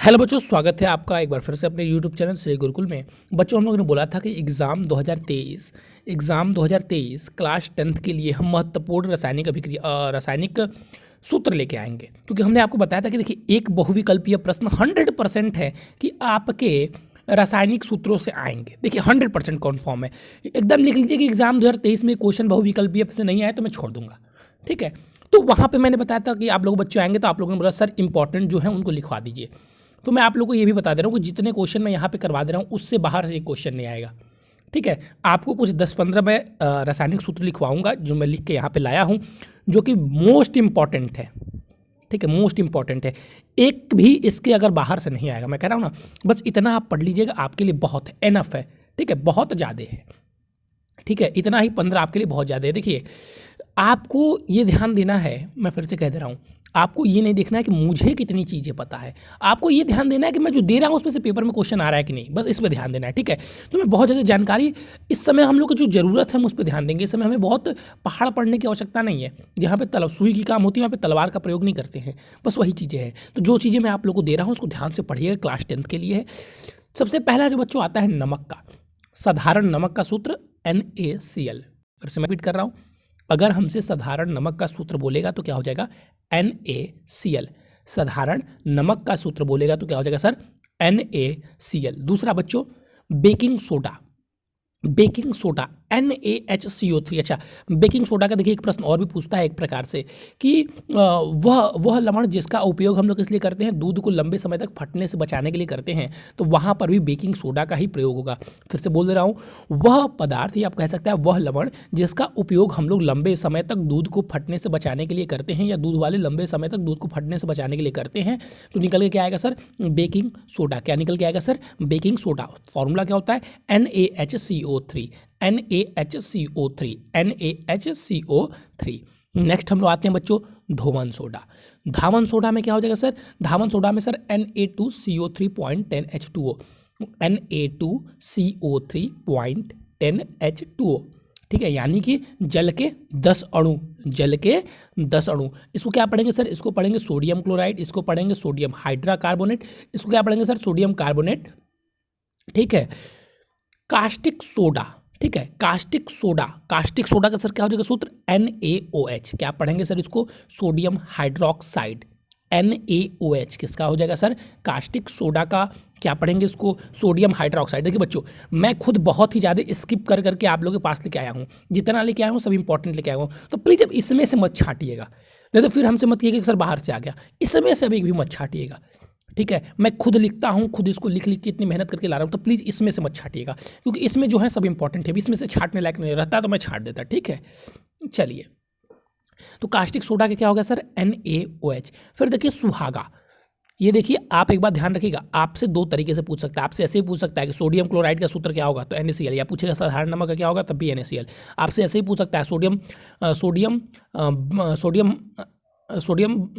Hello बच्चों, स्वागत है आपका एक बार फिर से अपने यूट्यूब चैनल श्री गुरुकुल में। बच्चों, हम लोगों ने बोला था कि एग्ज़ाम 2023 क्लास 10th के लिए हम महत्वपूर्ण रासायनिक सूत्र लेके आएंगे, क्योंकि हमने आपको बताया था कि देखिए एक बहुविकल्पीय प्रश्न 100% है कि आपके रासायनिक सूत्रों से आएंगे। देखिए 100% कन्फर्म है, एकदम लिख लीजिए कि एग्ज़ाम 2023 में क्वेश्चन बहुविकल्पीय से नहीं आए तो मैं छोड़ दूंगा। ठीक है, तो वहाँ पे मैंने बताया था कि आप लोग बच्चे आएंगे तो आप लोगों ने बोला सर इंपॉर्टेंट जो है उनको लिखवा दीजिए। तो मैं आप लोगों को ये भी बता दे रहा हूँ कि जितने क्वेश्चन मैं यहाँ पे करवा दे रहा हूँ उससे बाहर से एक क्वेश्चन नहीं आएगा। ठीक है, आपको कुछ 10-15 मैं रासायनिक सूत्र लिखवाऊंगा जो मैं लिख के यहाँ पे लाया हूँ, जो कि मोस्ट इंपॉर्टेंट है। ठीक है, मोस्ट इंपॉर्टेंट है, एक भी इसके अगर बाहर से नहीं आएगा। मैं कह रहा हूँ ना, बस इतना आप पढ़ लीजिएगा, आपके लिए बहुत है, एनफ है। ठीक है, बहुत ज़्यादा है। ठीक है, इतना ही 15 आपके लिए बहुत ज़्यादा है। देखिए आपको ये ध्यान देना है, मैं फिर से कह दे रहा हूँ, आपको ये नहीं देखना है कि मुझे कितनी चीज़ें पता है, आपको ये ध्यान देना है कि मैं जो दे रहा हूँ उसमें से पेपर में क्वेश्चन आ रहा है कि नहीं, बस इस पर ध्यान देना है। ठीक है, तो मैं बहुत ज़्यादा जानकारी इस समय हम लोग को जो ज़रूरत है हम उस पर ध्यान देंगे। इस समय हमें बहुत पहाड़ पढ़ने की आवश्यकता नहीं है। जहाँ पे सुई की काम होती है वहाँ पे तलवार का प्रयोग नहीं करते हैं, बस वही चीज़ें हैं। तो जो चीज़ें मैं आप लोग को दे रहा हूँ उसको ध्यान से पढ़िएगा, क्लास 10th के लिए है। सबसे पहला जो बच्चों आता है नमक का, साधारण नमक का सूत्र NaCl। फिर से मैं रिपीट कर रहा हूँ, अगर हमसे साधारण नमक का सूत्र बोलेगा तो क्या हो जाएगा NaCl। साधारण नमक का सूत्र बोलेगा तो क्या हो जाएगा सर NaCl। दूसरा बच्चों baking soda, baking soda NaHCO3। अच्छा, बेकिंग सोडा का देखिए एक प्रश्न और भी पूछता है एक प्रकार से कि वह लवण जिसका उपयोग हम लोग इसलिए करते हैं, दूध को लंबे समय तक फटने से बचाने के लिए करते हैं, तो वहाँ पर भी बेकिंग सोडा का ही प्रयोग होगा। फिर से बोल दे रहा हूँ, वह पदार्थ, या आप कह सकते हैं वह लवण जिसका उपयोग हम लोग लंबे समय तक दूध को फटने से बचाने के लिए करते हैं, या दूध वाले लंबे समय तक दूध को फटने से बचाने के लिए करते हैं, तो निकल के क्या आएगा सर बेकिंग सोडा। क्या निकल के आएगा सर बेकिंग सोडा। फॉर्मूला क्या होता है NaHCO3, NaHCO3, NaHCO3। नेक्स्ट हम लोग आते हैं बच्चों धोवन सोडा। धावन सोडा में क्या हो जाएगा सर, धावन सोडा में सर Na2CO3.10H2O, Na2CO3.10H2O। ठीक है, यानी कि जल के 10 अणु, जल के 10 अणु। इसको क्या पढ़ेंगे सर, इसको पढ़ेंगे सोडियम क्लोराइड, इसको पढ़ेंगे सोडियम हाइड्राकार्बोनेट, इसको क्या पढ़ेंगे सर सोडियम कार्बोनेट। ठीक है, कास्टिक सोडा। ठीक है, कास्टिक सोडा, कास्टिक सोडा का सर क्या हो जाएगा सूत्र NaOH। क्या पढ़ेंगे सर इसको सोडियम हाइड्रोक्साइड, NaOH। किसका हो जाएगा सर कास्टिक सोडा का क्या पढ़ेंगे इसको सोडियम हाइड्रोक्साइड। देखिए बच्चों मैं खुद बहुत ही ज़्यादा स्किप कर करके आप लोगों के पास लेके आया हूँ, जितना लेके आया हूँ सब इंपॉर्टेंट लेके आया हूँ, तो प्लीज़ अब इसमें से मत छाटिएगा, नहीं तो फिर हमसे मत कहिएगा कि सर बाहर से आ गया। इसमें से अभी भी मत छाटिएगा। ठीक है, मैं खुद लिखता हूँ, खुद इसको लिख लिख के इतनी मेहनत करके ला रहा हूँ, तो प्लीज़ इसमें से मत छाटिएगा, क्योंकि इसमें जो है सब इंपॉर्टेंट है। इसमें से छाटने लायक नहीं रहता तो मैं छाट देता। ठीक है, चलिए, तो कास्टिक सोडा के क्या होगा सर NaOH। फिर देखिए सुहागा, ये देखिए आप एक बात ध्यान रखिएगा, आपसे दो तरीके से पूछ सकता है। आपसे ऐसे ही पूछ सकता है कि सोडियम क्लोराइड का सूत्र क्या होगा, तो NaCl, या पूछेगा साधारण नमक का क्या होगा, तब भी NaCl। आपसे ऐसे ही पूछ सकता है sodium sodium sodium sodium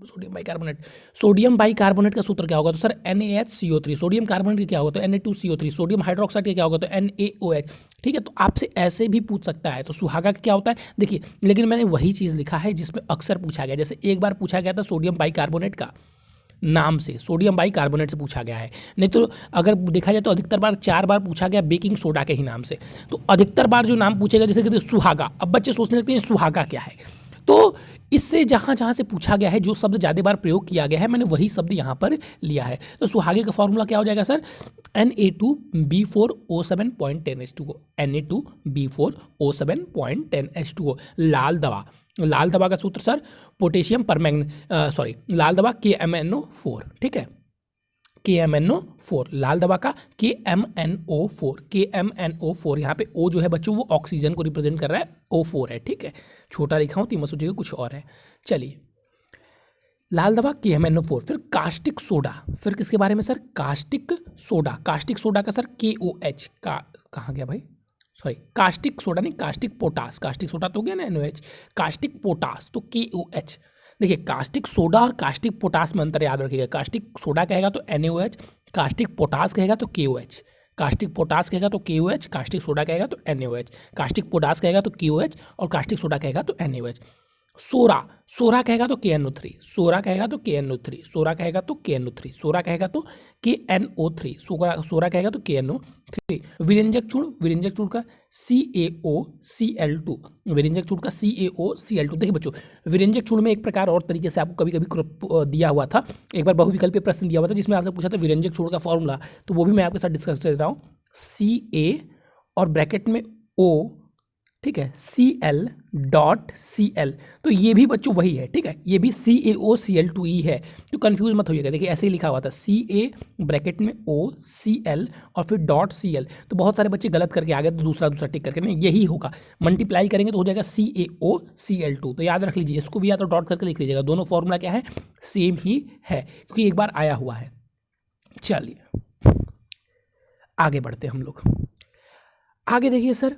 sodium bicarbonate, sodium bicarbonate का सूत्र क्या होगा, तो सर NaHCO3। सोडियम कार्बोनेट का क्या होगा, तो Na2CO3। सोडियम हाइड्रोक्साइड का क्या होगा, तो NaOH। ठीक है, तो आपसे ऐसे भी पूछ सकता है। तो सुहागा का क्या होता है देखिए, लेकिन मैंने वही चीज़ लिखा है जिसमें अक्सर पूछा गया। जैसे एक बार पूछा गया था सोडियम बाइकार्बोनेट का नाम से, सोडियम बाइकार्बोनेट से पूछा गया है, नहीं तो अगर देखा जाए तो अधिकतर बार 4 बार पूछा गया बेकिंग सोडा के ही नाम से। तो अधिकतर बार जो नाम पूछेगा, जैसे कि सुहागा, अब बच्चे सोचने लगते हैं सुहागा क्या है, तो इससे जहाँ जहाँ से पूछा गया है, जो शब्द ज़्यादा बार प्रयोग किया गया है, मैंने वही शब्द यहाँ पर लिया है। तो सुहागे का फॉर्मूला क्या हो जाएगा सर Na2B4O7.10H2O, Na2B4O7.10H2O। लाल दवा, लाल दवा का सूत्र सर पोटेशियम लाल दवा KMNO4। ठीक है, KMNO4, लाल दवा का KMNO4 यहाँ पे O जो है बच्चों वो ऑक्सीजन को रिप्रेजेंट कर रहा है, O4 है। ठीक है, छोटा लिखा हूँ तो मत सोचिएगा कुछ और है। चलिए, लाल दवा KMNO4। फिर कास्टिक सोडा, फिर किसके बारे में sir caustic soda. Caustic soda का सर KOH का, कहाँ गया भाई, सॉरी कास्टिक सोडा नहीं, कास्टिक पोटास। कास्टिक सोडा तो हो गया ना NOH, कास्टिक पोटास तो KOH। देखिए कास्टिक सोडा और कास्टिक पोटास में अंतर याद रखिएगा। कास्टिक सोडा कहेगा तो NaOH, कास्टिक पोटास कहेगा तो KOH। कास्टिक पोटास कहेगा तो KOH, कास्टिक सोडा कहेगा तो NaOH। कास्टिक पोटास कहेगा तो KOH और कास्टिक सोडा कहेगा तो NaOH। सोरा, सोरा कहेगा तो KNO3, सोरा कहेगा तो KNO3, सोरा कहेगा तो KNO3, सोरा कहेगा तो KNO3, सोरा कहेगा तो KNO3। विरंजक चूर्ण, विरंजक चूर्ण का CaOCl2, विरंजक चूर्ण का CaOCl2। देखिए बच्चों, विरंजक चूर्ण में एक प्रकार और तरीके से आपको कभी कभी दिया हुआ था, एक बार बहुविकल्पीय प्रश्न दिया हुआ था जिसमें आपसे पूछा था विरंजक चूर्ण का फॉर्मूला, तो वो भी मैं आपके साथ डिस्कस कर रहा हूँ। Ca और ब्रैकेट में O, ठीक है, Cl.Cl, तो ये भी बच्चों वही है, ठीक है, ये भी CaOCl2 ही है, तो कंफ्यूज मत होइएगा। देखिए ऐसे ही लिखा हुआ था Ca ब्रैकेट में OCl और फिर .Cl, तो बहुत सारे बच्चे गलत करके आ गए, तो दूसरा टिक करके नहीं, यही होगा, मल्टीप्लाई करेंगे तो हो जाएगा CaOCl2। तो याद रख लीजिए, इसको भी या तो डॉट करके लिख लीजिएगा, दोनों फॉर्मूला क्या है, सेम ही है, क्योंकि एक बार आया हुआ है। चलिए आगे बढ़ते हम लोग, आगे देखिए सर,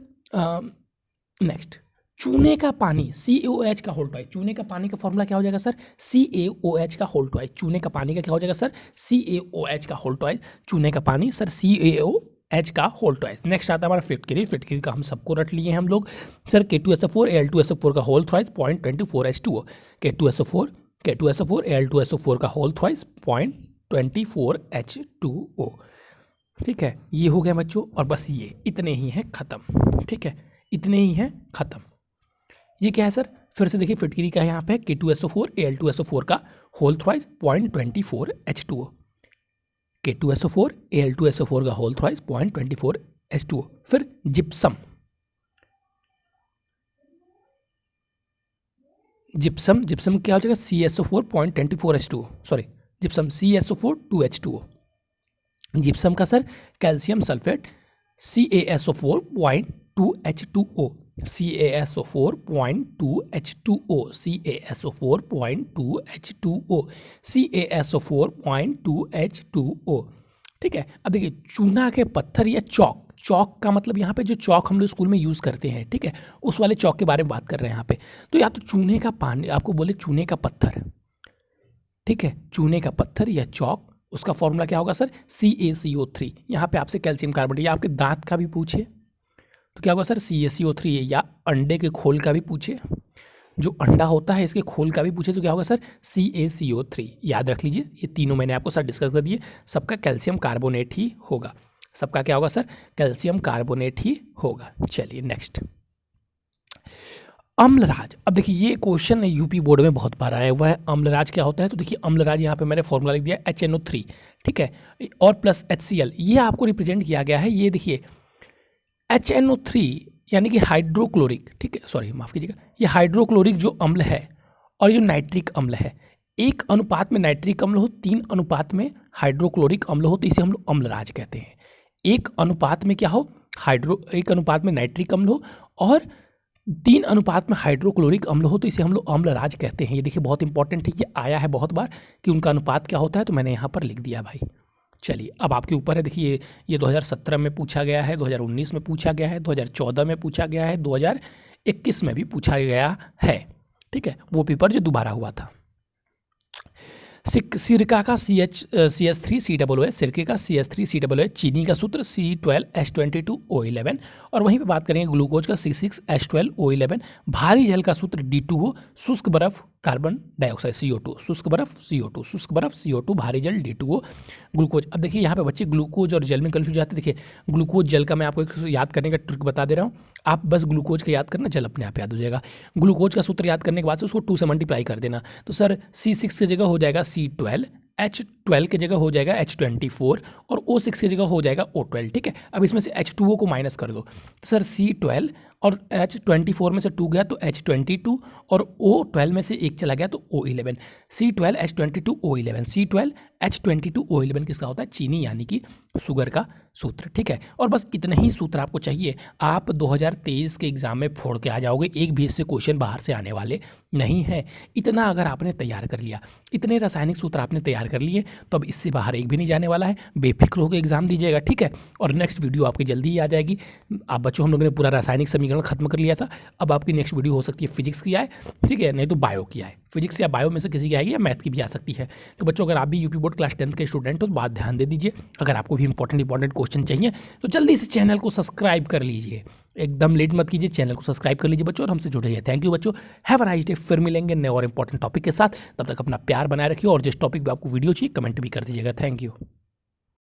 नेक्स्ट, चूने का पानी CaOH का होल ट्वाइस, चूने का पानी का फॉर्मूला क्या हो जाएगा सर, CaOH का होल ट्वाइस, चूने का पानी का क्या हो जाएगा सर, CaOH का होल ट्वाइस, चूने का पानी सर CaOH का होल ट्वाइस। नेक्स्ट आता है हमारा फिटकरी, फिटकरी का हम सबको रट लिए हैं हम लोग सर, K2SO4 Al2SO4 का whole twice 0.24 H2O, K2SO4 Al2SO4 का होल ट्वाइस 0.24 H2O, ठीक है, ये हो गया बच्चों, और बस ये इतने ही हैं खत्म, ठीक है, इतने ही हैं खत्म। ये क्या है सर, फिर से देखिए फिटकरी का है यहाँ पे K2SO4 Al2SO4 का whole thrice 0.24 H2O, K2SO4 Al2SO4 का होल थ्राइस 0.24 H2O। फिर जिप्सम, जिप्सम, जिप्सम क्या हो जाएगा, CSO4 0.24 H2O, sorry gypsum CSO4 2H2O, gypsum का sir calcium sulphate CaSO4 0.2 H2O, CaSO4 0.2 H2O, CaSO4 0.2 H2O, CaSO4 0.2 H2O, ठीक है। अब देखिए चूना के पत्थर या चौक, चौक का मतलब यहाँ पे जो चौक हम लोग स्कूल में यूज़ करते हैं, ठीक है, उस वाले चौक के बारे में बात कर रहे हैं यहाँ पे। तो या तो चूने का पानी, आपको बोले चूने का पत्थर, ठीक है, चूने का पत्थर या चौक, उसका फॉर्मूला क्या होगा सर, CaCO3। यहाँ पे आपसे कैल्शियम कार्बोनेट या आपके दांत का भी पूछे तो क्या होगा सर, CaCO3, या अंडे के खोल का भी पूछे, जो अंडा होता है इसके खोल का भी पूछे तो क्या होगा सर, CaCO3। याद रख लीजिए, ये तीनों मैंने आपको सर डिस्कस कर दिए, सबका कैल्शियम कार्बोनेट ही होगा, सबका क्या होगा सर, कैल्शियम कार्बोनेट ही होगा। चलिए नेक्स्ट, अम्लराज। अब देखिए ये क्वेश्चन यूपी बोर्ड में बहुत बार आया हुआ है, अम्लराज क्या होता है, तो देखिए अम्लराज यहाँ पे मैंने फॉर्मूला लिख दिया HNO3, ठीक है, और प्लस HCl, ये आपको रिप्रेजेंट किया गया है, ये देखिए HNO3 यानी कि हाइड्रोक्लोरिक, ठीक है, सॉरी माफ़ कीजिएगा, ये हाइड्रोक्लोरिक जो अम्ल है और जो नाइट्रिक अम्ल है, 1 अनुपात में नाइट्रिक अम्ल हो, 3 अनुपात में हाइड्रोक्लोरिक अम्ल हो, तो इसे हम लोग अम्लराज कहते हैं। 1 अनुपात में क्या हो, 1 अनुपात में नाइट्रिक अम्ल हो और 3 अनुपात में हाइड्रोक्लोरिक अम्ल हो, तो इसे हम लोग अम्लराज कहते हैं। ये देखिए बहुत इंपॉर्टेंट है, ये आया है बहुत बार कि उनका अनुपात क्या होता है, तो मैंने यहाँ पर लिख दिया भाई। चलिए अब आपके ऊपर है, देखिए ये 2017 में पूछा गया है, 2019 में पूछा गया है, 2014 में पूछा गया है, 2021 में भी पूछा गया है, ठीक है, वो पेपर जो दोबारा हुआ था। सिरका का CH3COOH, सिरके का CH3COOH, चीनी का सूत्र C12H22O11, और वहीं पे बात करेंगे ग्लूकोज का C6H12O11, भारी जल का सूत्र D2O, शुष्क बर्फ कार्बन डाइऑक्साइड CO2, शुष्क बर्फ CO2, शुष्क बर्फ CO2, भारी जल D2O, ग्लूकोज। अब देखिए यहाँ पे बच्चे ग्लूकोज और जल में कन्फ्यूज जाते हैं। देखिए ग्लूकोज जल का मैं आपको एक याद करने का ट्रिक बता दे रहा हूँ, आप बस ग्लूकोज का याद करना, जल अपने आप याद हो जाएगा। ग्लूकोज का सूत्र याद करने के बाद से उसको 2 से मल्टीप्लाई कर देना, तो सर C6 की जगह हो जाएगा C12, H12 की जगह हो जाएगा H24 और O6 की जगह हो जाएगा O12, ठीक है। अब इसमें से H2O को माइनस कर दो, तो सर C12 और H24 में से 2 गया तो H22 और O12 में से 1 चला गया तो O11, C12H22O11, C12H22O11 किसका होता है, चीनी यानी कि शुगर का सूत्र, ठीक है। और बस इतना ही सूत्र आपको चाहिए, आप 2023 के एग्जाम में फोड़ के आ जाओगे, एक भी इससे क्वेश्चन बाहर से आने वाले नहीं है। इतना अगर आपने तैयार कर लिया, इतने रासायनिक सूत्र आपने तैयार कर लिए, तो अब इससे बाहर एक भी नहीं जाने वाला है, बेफिक्र होकर एग्जाम दीजिएगा, ठीक है। और नेक्स्ट वीडियो आपकी जल्दी ही आ जाएगी। आप बच्चों, हम लोगों ने पूरा रासायनिक समीकरण खत्म कर लिया था, अब आपकी नेक्स्ट वीडियो हो सकती है फिजिक्स की आए, ठीक है, नहीं तो बायो की आए, फिजिक्स या बायो में से किसी की आएगी या मैथ की भी आ सकती है। तो बच्चों अगर आप भी यूपी बोर्ड क्लास 10 के स्टूडेंट हो तो बात ध्यान दे दीजिए, अगर आपको भी इंपॉर्टेंट क्वेश्चन चाहिए तो जल्दी से चैनल को सब्सक्राइब कर लीजिए। एकदम लेट मत कीजिए, चैनल को सब्सक्राइब कर लीजिए बच्चों और हमसे जुड़े रहिए। थैंक यू बच्चों, हैव अ नाइस डे। फिर मिलेंगे नए और इंपॉर्टेंट टॉपिक के साथ, तब तक अपना प्यार बनाए रखिए और जिस टॉपिक पे आपको वीडियो चाहिए कमेंट भी कर दीजिएगा। Thank you.